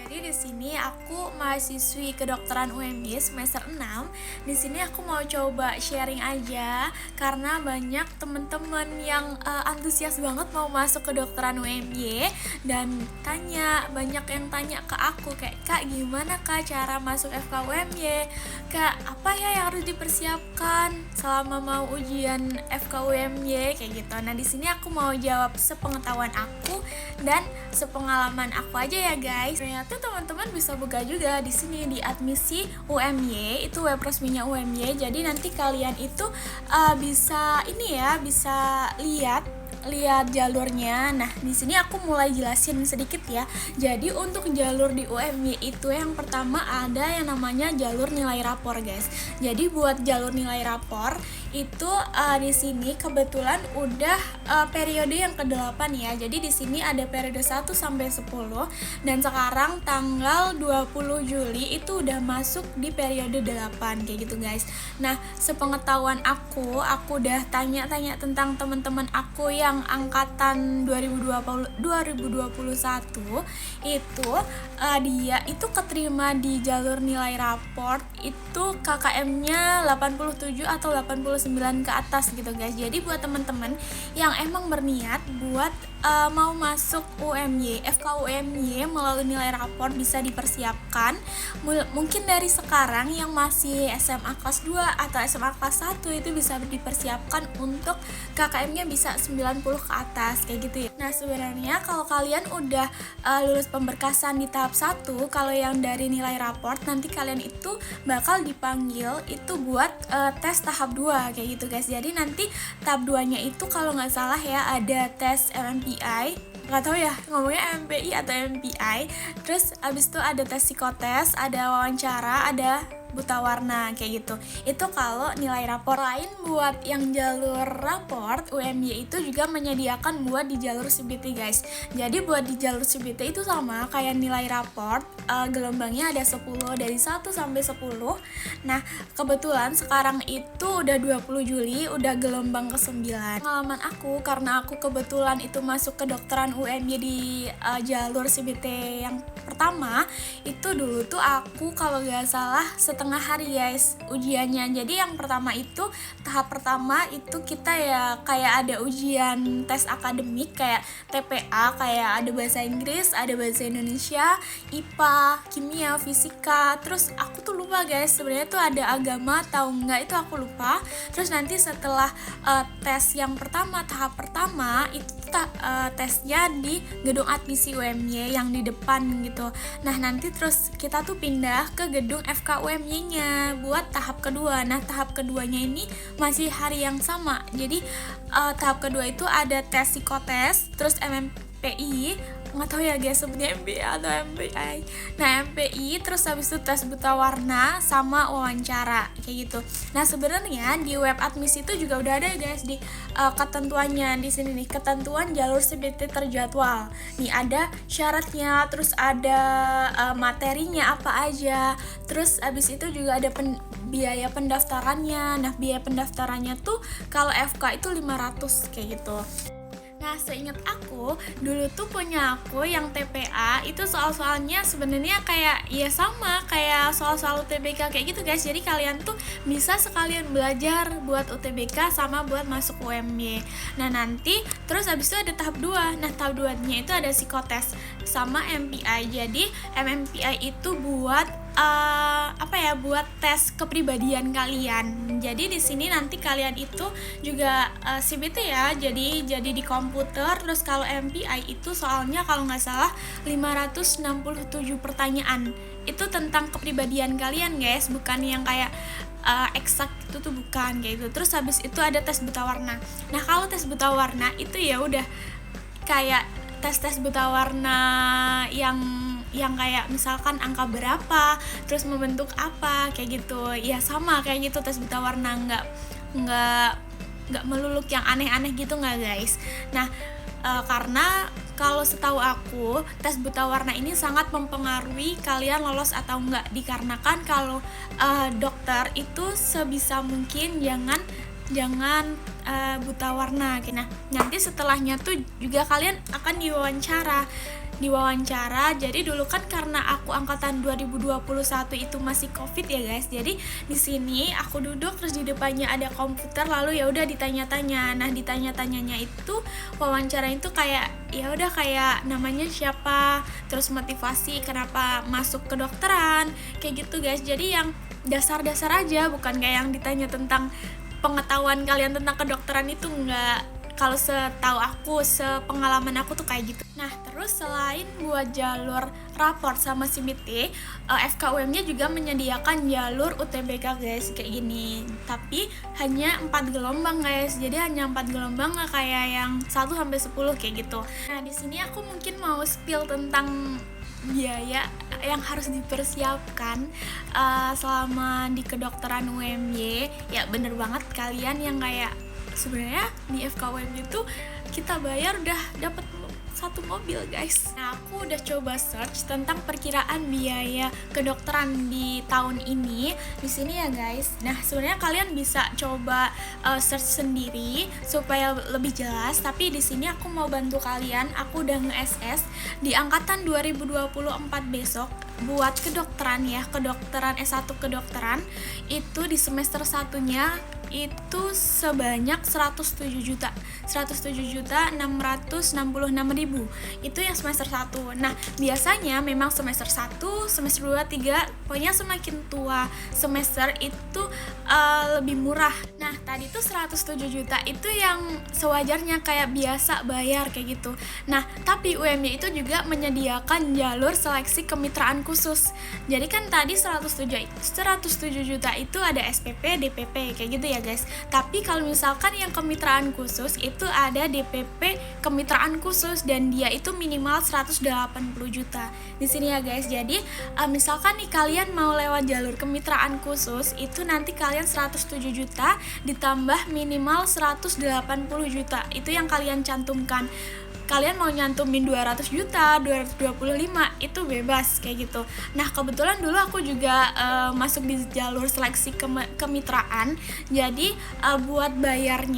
Jadi di sini aku mahasiswi kedokteran UMY semester 6. Di sini aku mau coba sharing aja karena banyak temen-temen yang antusias banget mau masuk kedokteran UMY dan banyak yang tanya ke aku kayak, "Kak, gimana Kak cara masuk FK UMY? Kak, apa ya yang harus dipersiapkan selama mau ujian FK UMY?" kayak gitu. Nah, di sini aku mau jawab sepengetahuan aku dan sepengalaman aku aja ya guys. Ternyata teman-teman bisa buka juga di sini di admisi UMY, itu web resminya UMY. Jadi nanti kalian itu bisa lihat jalurnya. Nah, di sini aku mulai jelasin sedikit ya. Jadi untuk jalur di UMY itu yang pertama ada yang namanya jalur nilai rapor, guys. Jadi buat jalur nilai rapor itu di sini kebetulan udah periode yang ke-8 ya. Jadi di sini ada periode 1 sampai 10 dan sekarang tanggal 20 Juli itu udah masuk di periode 8 kayak gitu, guys. Nah, sepengetahuan aku udah tanya-tanya tentang teman-teman aku yang angkatan 2021 itu dia itu keterima di jalur nilai raport itu KKM-nya 87 atau 89 ke atas gitu, guys. Jadi buat teman-teman yang emang berniat buat mau masuk UMY, FK UMY melalui nilai rapor bisa dipersiapkan mungkin dari sekarang yang masih SMA kelas 2 atau SMA kelas 1 itu bisa dipersiapkan untuk KKM-nya bisa 90 ke atas kayak gitu ya. Nah, sebenarnya kalau kalian udah lulus pemberkasan di tahap 1, kalau yang dari nilai rapor nanti kalian itu bakal dipanggil itu buat tes tahap 2 kayak gitu, guys. Jadi nanti tahap 2-nya itu kalau nggak salah ya ada tes MMPI, nggak tahu ya ngomongnya MPI atau MPI. Terus abis itu ada tes psikotes, ada wawancara, ada buta warna kayak gitu. Itu kalau nilai rapor. Lain buat yang jalur rapor UMY itu juga menyediakan buat di jalur CBT, guys. Jadi buat di jalur CBT itu sama kayak nilai rapor, gelombangnya ada 10 dari 1 sampai 10. Nah, kebetulan sekarang itu udah 20 Juli udah gelombang ke-9. Pengalaman aku karena aku kebetulan itu masuk kedokteran UMY di jalur CBT yang pertama itu dulu tuh aku kalau gak salah setengah hari, guys, ujiannya. Jadi yang pertama itu tahap pertama itu kita ya kayak ada ujian tes akademik kayak TPA, kayak ada bahasa Inggris, ada bahasa Indonesia, IPA, kimia, fisika. Terus aku tuh lupa, guys, sebenarnya tuh ada agama atau enggak itu aku lupa. Terus nanti setelah tes yang pertama, tahap pertama itu tesnya di gedung admisi UMY yang di depan gitu. Nah, nanti terus kita tuh pindah ke gedung FK UMY-nya buat tahap kedua. Nah, tahap keduanya ini masih hari yang sama. Jadi tahap kedua itu ada tes psikotes, terus MMPI, nggak tahu ya guys sebutnya MPI atau MPI. Nah, MPI terus habis itu tes buta warna sama wawancara kayak gitu. Nah, sebenarnya di web admisi itu juga udah ada, guys, di ketentuannya di sini nih, ketentuan jalur CBT terjadwal. Nih ada syaratnya, terus ada materinya apa aja. Terus habis itu juga ada biaya pendaftarannya. Nah, biaya pendaftarannya tuh kalau FK itu 500 kayak gitu. Nah, seingat aku, dulu tuh punya aku yang TPA itu soal-soalnya sebenarnya kayak ya sama kayak soal-soal UTBK kayak gitu, guys. Jadi kalian tuh bisa sekalian belajar buat UTBK sama buat masuk UMY. Nah, nanti terus habis itu ada tahap 2. Nah, tahap 2-nya itu ada psikotes sama MPI. Jadi MMPI itu buat buat tes kepribadian kalian. Jadi di sini nanti kalian itu juga CBT ya. Jadi di komputer. Terus kalau MPI itu soalnya kalau nggak salah 567 pertanyaan. Itu tentang kepribadian kalian, guys, bukan yang kayak eksak itu tuh bukan kayak gitu. Terus habis itu ada tes buta warna. Nah, kalau tes buta warna itu ya udah kayak tes buta warna yang kayak misalkan angka berapa, terus membentuk apa kayak gitu. Ya sama kayak gitu tes buta warna, nggak meluluk yang aneh-aneh gitu, nggak, guys. Nah, karena kalau setahu aku tes buta warna ini sangat mempengaruhi kalian lolos atau enggak, dikarenakan kalau dokter itu sebisa mungkin jangan jangan buta warna. Nah, nanti setelahnya tuh juga kalian akan diwawancara. Jadi dulu kan karena aku angkatan 2021 itu masih Covid ya guys. Jadi di sini aku duduk, terus di depannya ada komputer, lalu ya udah ditanya-tanya. Nah, ditanya-tanyanya itu wawancara itu kayak ya udah kayak namanya siapa, terus motivasi kenapa masuk kedokteran, kayak gitu guys. Jadi yang dasar-dasar aja, bukan kayak yang ditanya tentang pengetahuan kalian tentang kedokteran itu enggak. Kalau setahu aku, sepengalaman aku tuh kayak gitu. Nah, terus selain buat jalur raport sama CBT, FKUM-nya juga menyediakan jalur UTBK guys, kayak gini. Tapi hanya 4 gelombang guys. Jadi hanya 4 gelombang, nggak kayak yang 1 sampai 10 kayak gitu. Nah, di sini aku mungkin mau spill tentang biaya yang harus dipersiapkan selama di kedokteran UMY. Ya bener banget, kalian yang kayak sebenarnya di FKUM itu kita bayar udah dapat satu mobil guys. Nah, aku udah coba search tentang perkiraan biaya kedokteran di tahun ini di sini ya guys. Nah, sebenarnya kalian bisa coba search sendiri supaya lebih jelas, tapi di sini aku mau bantu kalian. Aku udah nge-SS di angkatan 2024 besok buat kedokteran ya, kedokteran S1 kedokteran itu di semester satunya itu sebanyak 107.666.000. Itu yang semester 1. Nah, biasanya memang semester 1, semester 2, 3, pokoknya semakin tua semester itu lebih murah. Nah, tadi tuh 107 juta itu yang sewajarnya kayak biasa bayar kayak gitu. Nah, tapi UMY itu juga menyediakan jalur seleksi kemitraan khusus. Jadi kan tadi 107 juta itu ada SPP, DPP kayak gitu ya guys. Tapi kalau misalkan yang kemitraan khusus itu ada DPP kemitraan khusus dan dia itu minimal 180 juta. Di sini ya guys. Jadi misalkan nih kalian mau lewat jalur kemitraan khusus itu nanti kalian 107 juta ditambah minimal 180 juta. Itu yang kalian cantumkan. Kalian mau nyantumin 200 juta, 225 itu bebas kayak gitu. Nah, kebetulan dulu aku juga masuk di jalur seleksi kemitraan. Jadi buat bayar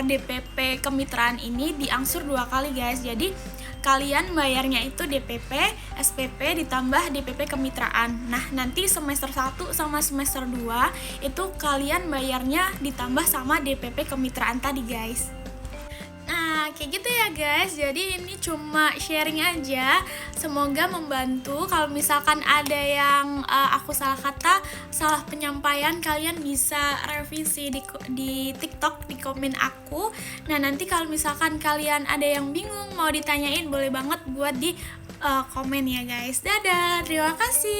DPP kemitraan ini diangsur 2 kali guys. Jadi kalian bayarnya itu DPP, SPP ditambah DPP kemitraan. Nah, nanti semester 1 sama semester 2 itu kalian bayarnya ditambah sama DPP kemitraan tadi guys. Nah, kayak gitu ya guys. Jadi ini cuma sharing aja. Semoga membantu. Kalau misalkan ada yang aku salah kata, salah penyampaian, kalian bisa revisi di TikTok, di komen aku. Nah, nanti kalau misalkan kalian ada yang bingung mau ditanyain, boleh banget buat di komen ya guys. Dadah, terima kasih.